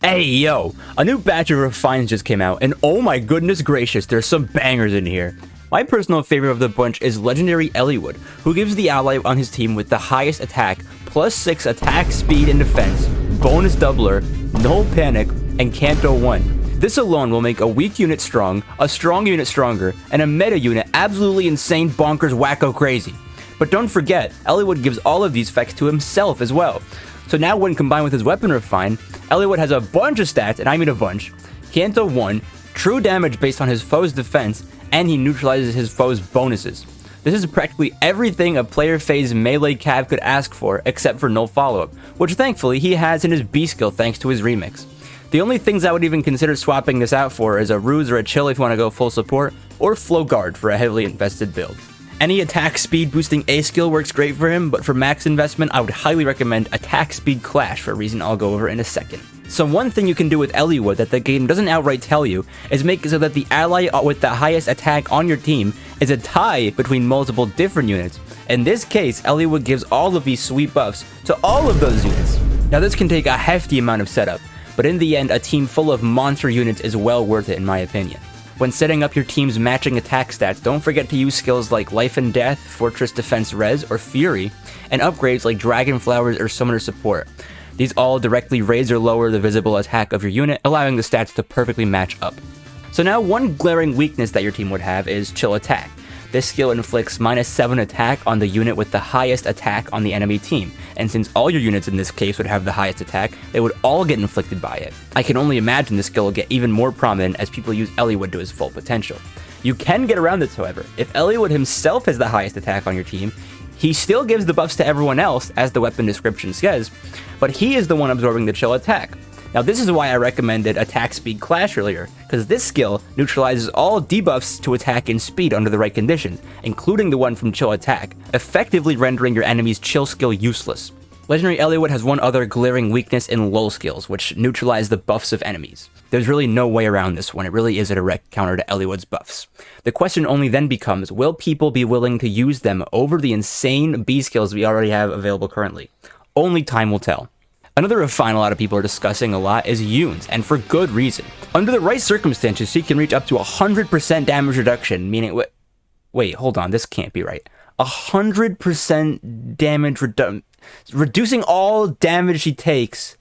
Hey yo, a new batch of refines just came out, and oh my goodness gracious, there's some bangers in here. My personal favorite of the bunch is legendary Eliwood, who gives the ally on his team with the highest attack, +6 attack, speed, and defense, bonus doubler, no panic, and Canto 1. This alone will make a weak unit strong, a strong unit stronger, and a meta unit absolutely insane, bonkers, wacko crazy. But don't forget, Eliwood gives all of these effects to himself as well. So now when combined with his weapon refine, Eliwood has a bunch of stats, and I mean a bunch. Canto 1, true damage based on his foe's defense, and he neutralizes his foe's bonuses. This is practically everything a player phase melee cav could ask for, except for no follow-up, which thankfully he has in his B skill thanks to his remix. The only things I would even consider swapping this out for is a ruse or a chill if you want to go full support, or flow guard for a heavily invested build. Any attack speed boosting A skill works great for him, but for max investment, I would highly recommend attack speed clash for a reason I'll go over in a second. So one thing you can do with Eliwood that the game doesn't outright tell you is make it so that the ally with the highest attack on your team is a tie between multiple different units. In this case, Eliwood gives all of these sweet buffs to all of those units. Now this can take a hefty amount of setup, but in the end, a team full of monster units is well worth it in my opinion. When setting up your team's matching attack stats, don't forget to use skills like Life and Death, Fortress Defense Res, or Fury, and upgrades like Dragon Flowers or Summoner Support. These all directly raise or lower the visible attack of your unit, allowing the stats to perfectly match up. So now one glaring weakness that your team would have is Chill Attack. This skill inflicts -7 attack on the unit with the highest attack on the enemy team, and since all your units in this case would have the highest attack, they would all get inflicted by it. I can only imagine this skill will get even more prominent as people use Eliwood to his full potential. You can get around this, however. If Eliwood himself has the highest attack on your team, he still gives the buffs to everyone else, as the weapon description says, but he is the one absorbing the chill attack. Now this is why I recommended attack speed clash earlier, because this skill neutralizes all debuffs to attack and speed under the right conditions, including the one from chill attack, effectively rendering your enemy's chill skill useless. Legendary Eliwood has one other glaring weakness in lull skills, which neutralize the buffs of enemies. There's really no way around this one, it really is a direct counter to Eliwood's buffs. The question only then becomes, will people be willing to use them over the insane B skills we already have available currently? Only time will tell. Another refine a lot of people are discussing a lot is Yune's, and for good reason. Under the right circumstances, she can reach up to 100% damage reduction, meaning... Wait, hold on, this can't be right. 100% damage reduction... Reducing all damage she takes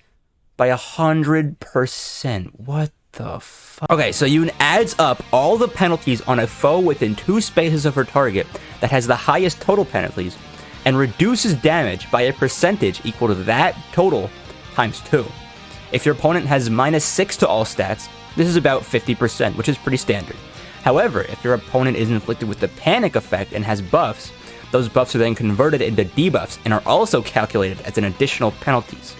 by 100%. What the fuck? Okay, so Yune adds up all the penalties on a foe within 2 spaces of her target that has the highest total penalties, and reduces damage by a percentage equal to that total times 2. If your opponent has -6 to all stats, this is about 50%, which is pretty standard. However, if your opponent is inflicted with the panic effect and has buffs, those buffs are then converted into debuffs and are also calculated as an additional penalties.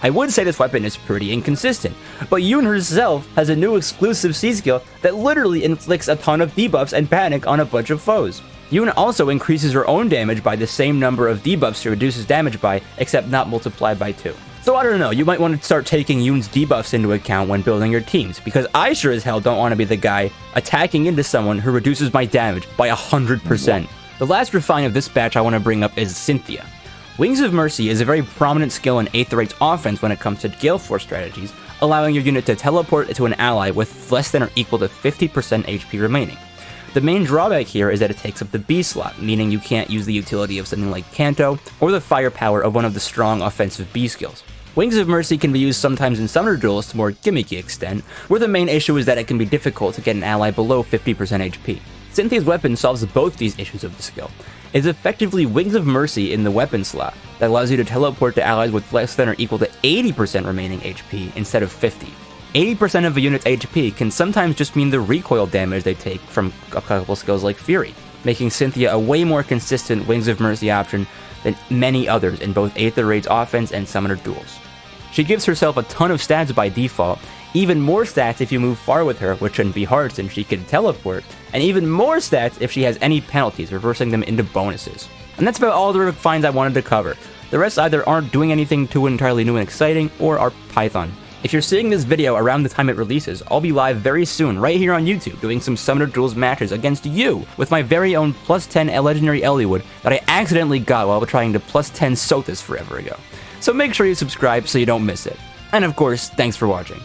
I would say this weapon is pretty inconsistent, but Yune herself has a new exclusive C skill that literally inflicts a ton of debuffs and panic on a bunch of foes. Yune also increases her own damage by the same number of debuffs she reduces damage by, except not multiplied by 2. So I don't know, you might want to start taking Yune's debuffs into account when building your teams, because I sure as hell don't want to be the guy attacking into someone who reduces my damage by 100%. The last refine of this batch I want to bring up is Cynthia. Wings of Mercy is a very prominent skill in 8th Rate's offense when it comes to Gale Force strategies, allowing your unit to teleport to an ally with less than or equal to 50% HP remaining. The main drawback here is that it takes up the B slot, meaning you can't use the utility of something like Canto or the firepower of one of the strong offensive B skills. Wings of Mercy can be used sometimes in summoner duels to more gimmicky extent, where the main issue is that it can be difficult to get an ally below 50% HP. Cynthia's weapon solves both these issues of the skill. It's effectively Wings of Mercy in the weapon slot that allows you to teleport to allies with less than or equal to 80% remaining HP instead of 50. 80% of a unit's HP can sometimes just mean the recoil damage they take from a couple skills like Fury, making Cynthia a way more consistent Wings of Mercy option than many others in both 8th Rate's offense and summoner duels. She gives herself a ton of stats by default, even more stats if you move far with her, which shouldn't be hard since she can teleport, and even more stats if she has any penalties, reversing them into bonuses. And that's about all the refines I wanted to cover. The rest either aren't doing anything too entirely new and exciting, or are Python. If you're seeing this video around the time it releases, I'll be live very soon right here on YouTube doing some Summoner Duels matches against you with my very own +10 Legendary Eliwood that I accidentally got while trying to +10 Sothis forever ago. So make sure you subscribe so you don't miss it. And of course, thanks for watching.